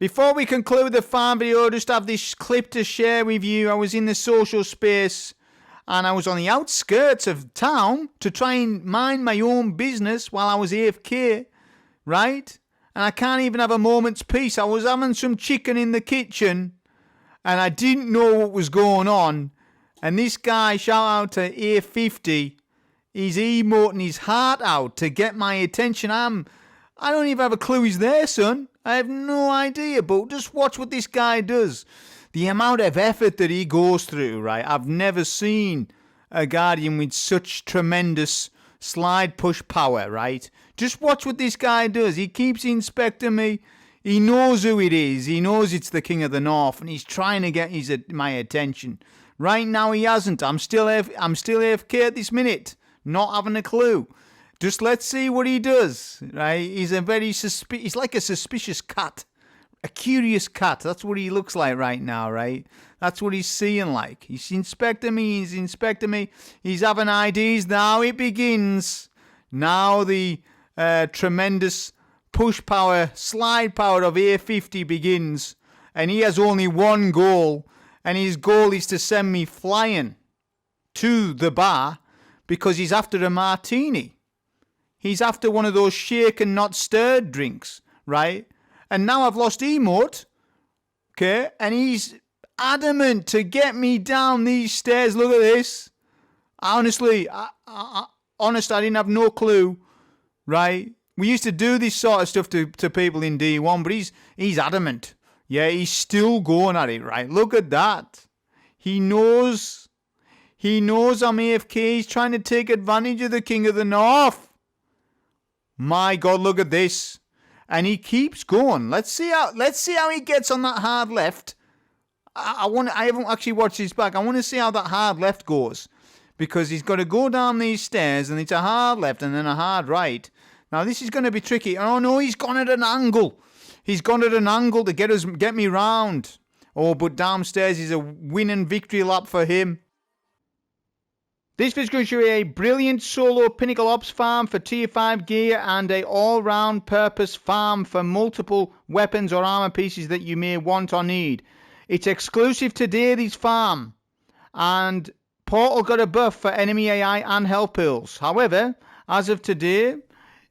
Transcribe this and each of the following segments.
Before we conclude the farm video, I just have this clip to share with you. I was in the social space and I was on the outskirts of town to try and mind my own business while I was AFK, right? And I can't even have a moment's peace. I was having some chicken in the kitchen and I didn't know what was going on. And this guy, shout out to A50, he's emoting his heart out to get my attention. I don't even have a clue he's there, son. I have no idea, but just watch what this guy does. The amount of effort that he goes through, right? I've never seen a Guardian with such tremendous slide push power, right? Just watch what this guy does. He keeps inspecting me. He knows who it is. He knows it's the King of the North, and he's trying to get my attention. Right now he hasn't. I'm still AFK at this minute, not having a clue. Just let's see what he does, right? He's he's like a suspicious cat, a curious cat. That's what he looks like right now, right? That's what he's seeing like. He's inspecting me. He's having IDs. Now it begins. Now the tremendous push power, slide power of A50 begins, and he has only one goal. And his goal is to send me flying to the bar because he's after a martini. He's after one of those shaken, not stirred drinks, right? And now I've lost emote, okay? And he's adamant to get me down these stairs. Look at this. Honestly, I didn't have no clue, right? We used to do this sort of stuff to people in D1, but he's adamant. Yeah, he's still going at it, right? Look at that. He knows I'm AFK. He's trying to take advantage of the King of the North. My God, look at this. And he keeps going. Let's see how he gets on that hard left. I haven't actually watched his back. I want to see how that hard left goes. Because he's got to go down these stairs and it's a hard left and then a hard right. Now this is going to be tricky. Oh no, he's gone at an angle. He's gone at an angle to get me round. Oh, but downstairs is a winning victory lap for him. This video is going to show you a brilliant solo Pinnacle Ops farm for tier 5 gear and a all-round purpose farm for multiple weapons or armor pieces that you may want or need. It's exclusive to this farm. And Portal got a buff for enemy AI and health pills. However, as of today,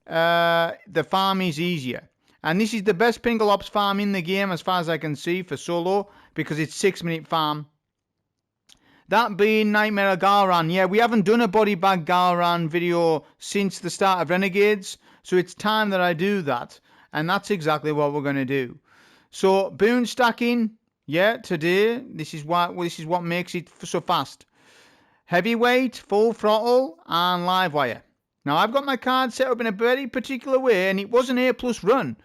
the farm is easier. And this is the best Pinnacle Ops farm in the game as far as I can see for solo because it's 6-minute farm. That being Nightmare of Galran. Yeah, we haven't done a body bag Galran video since the start of Renegades. So it's time that I do that. And that's exactly what we're going to do. So boon stacking. Yeah, today. This is what makes it so fast. Heavyweight, full throttle and live wire. Now I've got my card set up in a very particular way and it was an A+ run.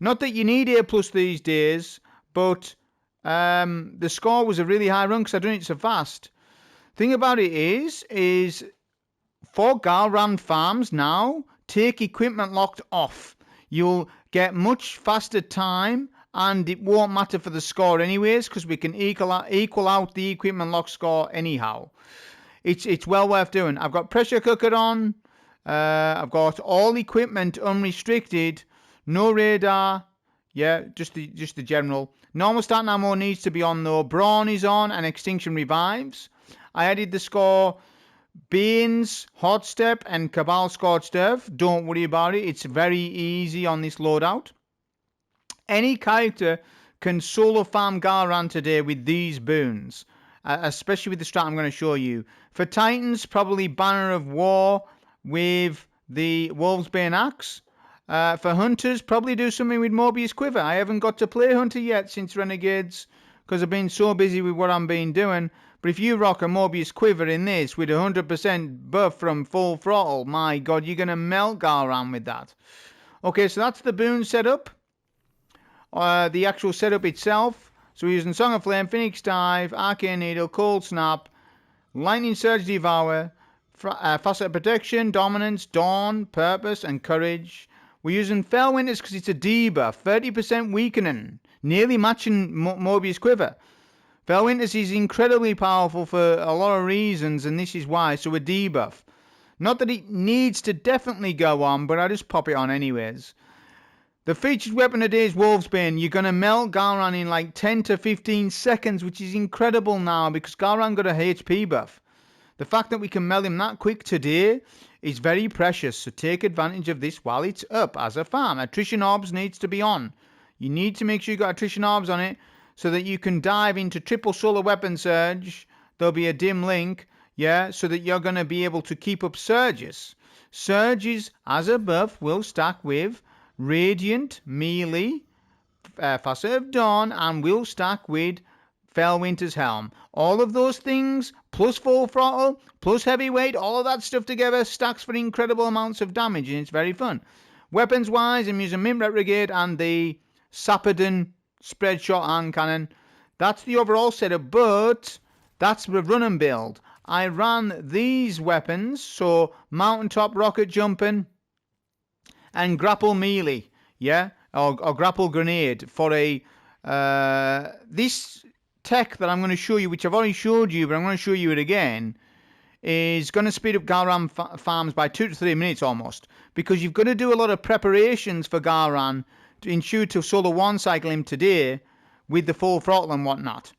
Not that you need A+ these days, but the score was a really high run because I've done it so fast. Thing about it is for Galran farms now, take equipment locked off. You'll get much faster time and it won't matter for the score anyways because we can equal out the equipment lock score anyhow. It's well worth doing. I've got pressure cooker on. I've got all equipment unrestricted. No radar. Yeah, just the general. Normal starting ammo needs to be on though. Brawn is on and extinction revives. I added the score Bane's, Hot Step and Cabal Scorched Earth. Don't worry about it. It's very easy on this loadout. Any character can solo farm Galran today with these boons. Especially with the strat I'm going to show you. For Titans, probably Banner of War with the Wolfsbane Axe. For Hunters, probably do something with Mobius Quiver. I haven't got to play Hunter yet since Renegades because I've been so busy with what I've been doing. But if you rock a Mobius Quiver in this with 100% buff from full throttle, my God, you're going to melt Galran with that. Okay, so that's the boon setup. The actual setup itself. So we're using Song of Flame, Phoenix Dive, Arcane Needle, Cold Snap, Lightning Surge Devour, Facet Protection, Dominance, Dawn, Purpose, and Courage. We're using Fell Winters because it's a debuff, 30% weakening, nearly matching Mobius Quiver. Fell Winters is incredibly powerful for a lot of reasons, and this is why, so a debuff. Not that it needs to definitely go on, but I just pop it on anyways. The featured weapon today is Wolfsbane. You're going to melt Galran in like 10 to 15 seconds, which is incredible now because Galran got a HP buff. The fact that we can melt him that quick today is very precious, so take advantage of this while it's up as a farm. Attrition orbs needs to be on. You need to make sure you got attrition orbs on it so that you can dive into triple solar weapon surge. There'll be a dim link, yeah, so that you're going to be able to keep up surges. Surges as a buff will stack with Radiant, Melee, Facet of Dawn, and will stack with Fellwinter's Helm. All of those things, plus full throttle, plus heavyweight, all of that stuff together stacks for incredible amounts of damage, and it's very fun. Weapons-wise, I'm using Mint Renegade and the Sapperden spread shot hand cannon. That's the overall setup, but that's the run and build. I ran these weapons, so mountaintop rocket jumping and grapple melee, yeah, or grapple grenade for a this tech that I'm going to show you, which I've already showed you, but I'm going to show you it again, is going to speed up Galran farms by 2 to 3 minutes almost, because you've got to do a lot of preparations for Galran to ensure to solo one cycle him today with the full throttle and whatnot.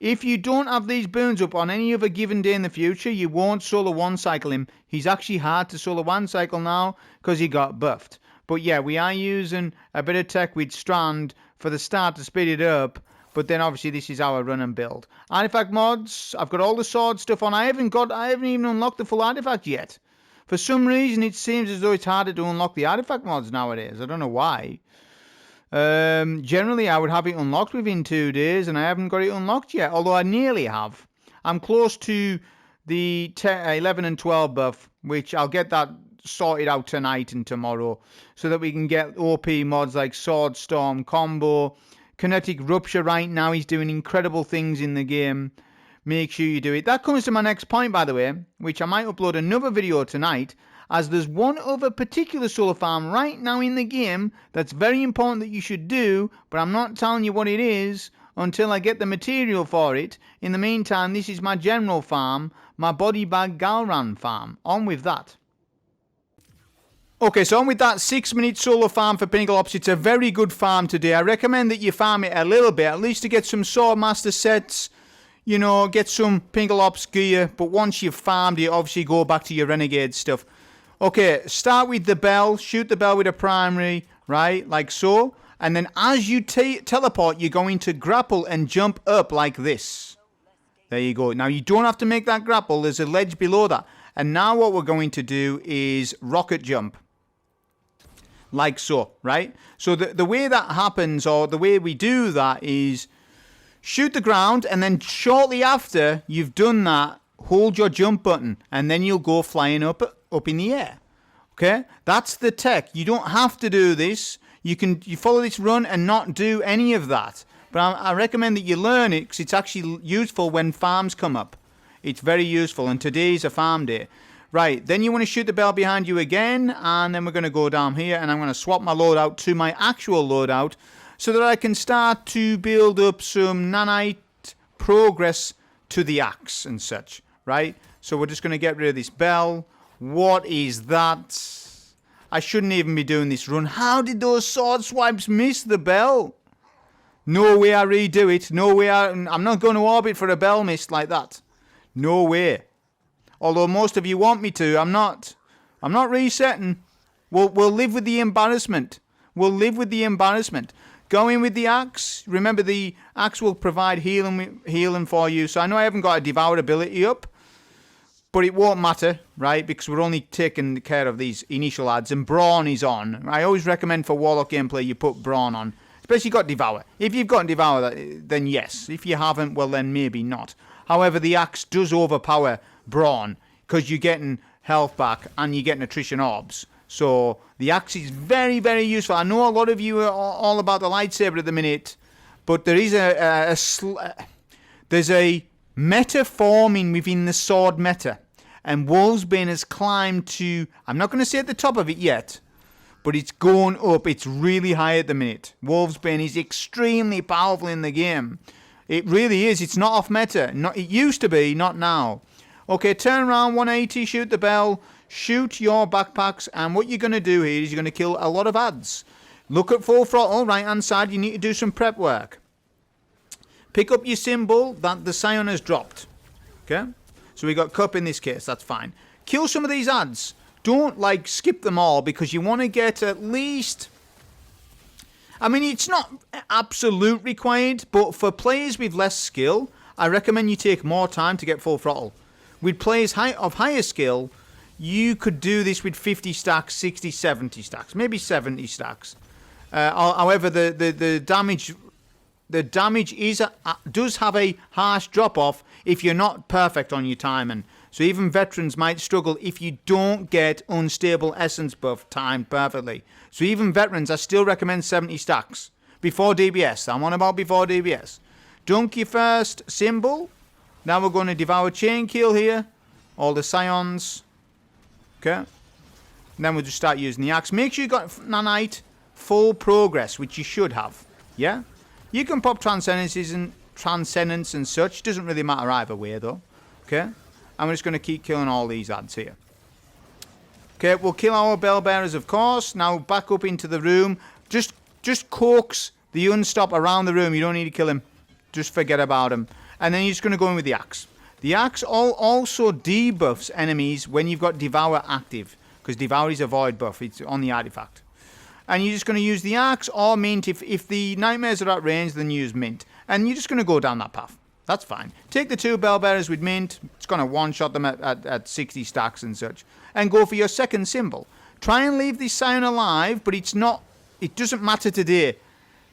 If you don't have these boons up on any other given day in the future, you won't solo one cycle him. He's actually hard to solo one cycle now because he got buffed. But yeah, we are using a bit of tech with Strand for the start to speed it up. But then obviously this is our run and build. Artifact mods, I've got all the sword stuff on. I haven't even unlocked the full artifact yet. For some reason it seems as though it's harder to unlock the artifact mods nowadays. I don't know why. Generally I would have it unlocked within 2 days, and I haven't got it unlocked yet, although I nearly have. I'm close to the 11 and 12 buff, which I'll get that sorted out tonight and tomorrow, so that we can get OP mods like Sword Storm Combo, Kinetic Rupture. Right now he's doing incredible things in the game. Make sure you do it. That comes to my next point, by the way, which I might upload another video tonight, as there's one other particular solar farm right now in the game that's very important that you should do, but I'm not telling you what it is until I get the material for it. In the meantime, this is my general farm, my body bag Galran farm. On with that. Okay, so on with that 6-minute solar farm for Pinnacle Ops. It's a very good farm today. I recommend that you farm it a little bit, at least to get some Swordmaster sets, you know, get some Pinnacle Ops gear, but once you've farmed it, obviously go back to your Renegade stuff. Okay, start with the bell, shoot the bell with a primary, right, like so. And then as you teleport, you're going to grapple and jump up like this. There you go. Now, you don't have to make that grapple. There's a ledge below that. And now what we're going to do is rocket jump. Like so, right? So the way that happens, or the way we do that, is shoot the ground, and then shortly after you've done that, hold your jump button, and then you'll go flying up in the air. Okay, that's the tech. You don't have to do this. You follow this run and not do any of that. But I recommend that you learn it, because it's actually useful when farms come up. It's very useful, and today's a farm day. Right, then you want to shoot the bell behind you again, and then we're going to go down here, and I'm going to swap my loadout to my actual loadout so that I can start to build up some nanite progress to the axe and such, right? So we're just going to get rid of this bell. What is that? I shouldn't even be doing this run. How did those sword swipes miss the bell? No way I redo it. No way I'm not going to orbit for a bell miss like that. No way. Although most of you want me to, I'm not resetting. We'll live with the embarrassment. We'll live with the embarrassment. Go in with the axe. Remember, the axe will provide healing for you. So I know I haven't got a devour ability up, but it won't matter, right? Because we're only taking care of these initial adds, and Brawn is on. I always recommend for Warlock gameplay you put Brawn on, especially got Devour. If you've got Devour, then yes. If you haven't, well then maybe not. However, the axe does overpower Brawn because you're getting health back and you're getting attrition orbs. So the axe is very, very useful. I know a lot of you are all about the lightsaber at the minute, but there is there's a meta forming within the sword meta, and Wolfsbane has climbed to, I'm not going to say at the top of it yet, but it's going up. It's really high at the minute. Wolfsbane is extremely powerful in the game. It really is. It's not off meta. It used to be, not now. Okay, turn around 180, shoot the bell, shoot your backpacks, and what you're going to do here is you're going to kill a lot of adds. Look at full throttle, right hand side. You need to do some prep work. Pick up your symbol that the Scion has dropped. Okay? So we got cup in this case. That's fine. Kill some of these ads. Don't, like, skip them all because you want to get at least... I mean, it's not absolute required, but for players with less skill, I recommend you take more time to get full throttle. With players of higher skill, you could do this with 50 stacks, 60, 70 stacks, maybe 70 stacks. However, the damage does have a harsh drop-off if you're not perfect on your timing. So even veterans might struggle if you don't get unstable essence buff timed perfectly. So even veterans, I still recommend 70 stacks before DBS. I'm on about before DBS. Dunk your first symbol. Now we're going to devour chain kill here. All the scions. Okay. And then we'll just start using the axe. Make sure you got nanite full progress, which you should have. Yeah? You can pop transcendence and such. Doesn't really matter either way though. Okay? And we're just going to keep killing all these ads here. Okay, we'll kill our bell bearers, of course. Now back up into the room. Just coax the unstop around the room. You don't need to kill him. Just forget about him. And then you're just going to go in with the axe. The axe also debuffs enemies when you've got Devour active. Because Devour is a void buff. It's on the artifact. And you're just going to use the axe or mint. If the nightmares are at range, then use mint. And you're just going to go down that path. That's fine. Take the 2 bell bearers with mint. It's going to one-shot them at 60 stacks and such. And go for your second symbol. Try and leave this Scion alive, but it doesn't matter today.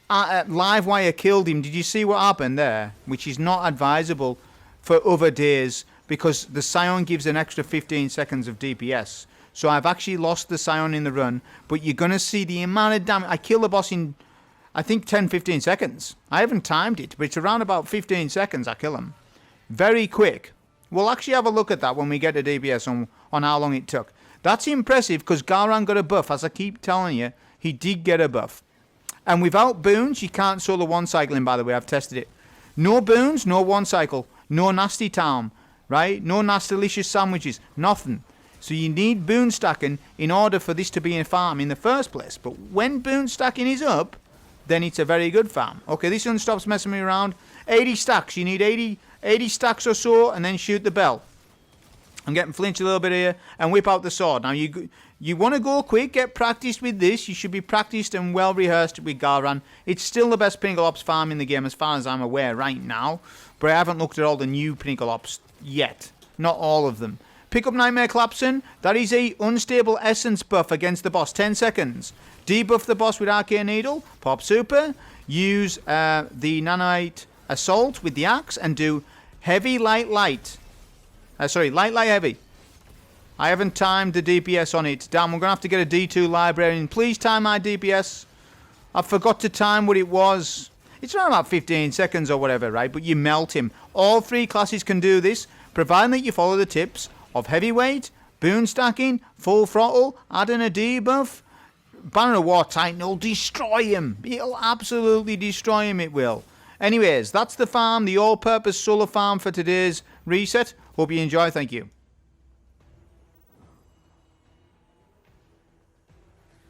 Livewire killed him. Did you see what happened there? Which is not advisable for other days because the Scion gives an extra 15 seconds of DPS. So I've actually lost the Scion in the run, but you're going to see the amount of damage. I killed the boss in, I think, 10-15 seconds. I haven't timed it, but it's around about 15 seconds I kill him. Very quick. We'll actually have a look at that when we get to DPS on how long it took. That's impressive because Galran got a buff. As I keep telling you, he did get a buff. And without boons, you can't solo one cycling, by the way. I've tested it. No boons, no one cycle. No nasty town, right? No nasty-licious sandwiches. Nothing. So you need boon stacking in order for this to be a farm in the first place. But when boon stacking is up, then it's a very good farm. Okay, this one stops messing me around. 80 stacks. You need 80 stacks or so, and then shoot the bell. I'm getting flinched a little bit here, and whip out the sword. Now, you want to go quick, get practiced with this. You should be practiced and well-rehearsed with Galran. It's still the best Pinnacle Ops farm in the game as far as I'm aware right now. But I haven't looked at all the new Pinnacle Ops yet. Not all of them. Pick up Nightmare Collapsing. That is a unstable essence buff against the boss. 10 seconds. Debuff the boss with Arcane Needle. Pop Super. Use the Nanite Assault with the axe and do heavy, light, light. Light, heavy. I haven't timed the DPS on it. Damn, we're going to have to get a D2 librarian. Please time my DPS. I forgot to time what it was. It's around about 15 seconds or whatever, right? But you melt him. All 3 classes can do this, providing that you follow the tips of heavyweight, boon stacking, full throttle, adding a debuff. Banner of War Titan will destroy him. It'll absolutely destroy him, it will. Anyways, that's the farm, the all-purpose solar farm for today's reset. Hope you enjoy. Thank you.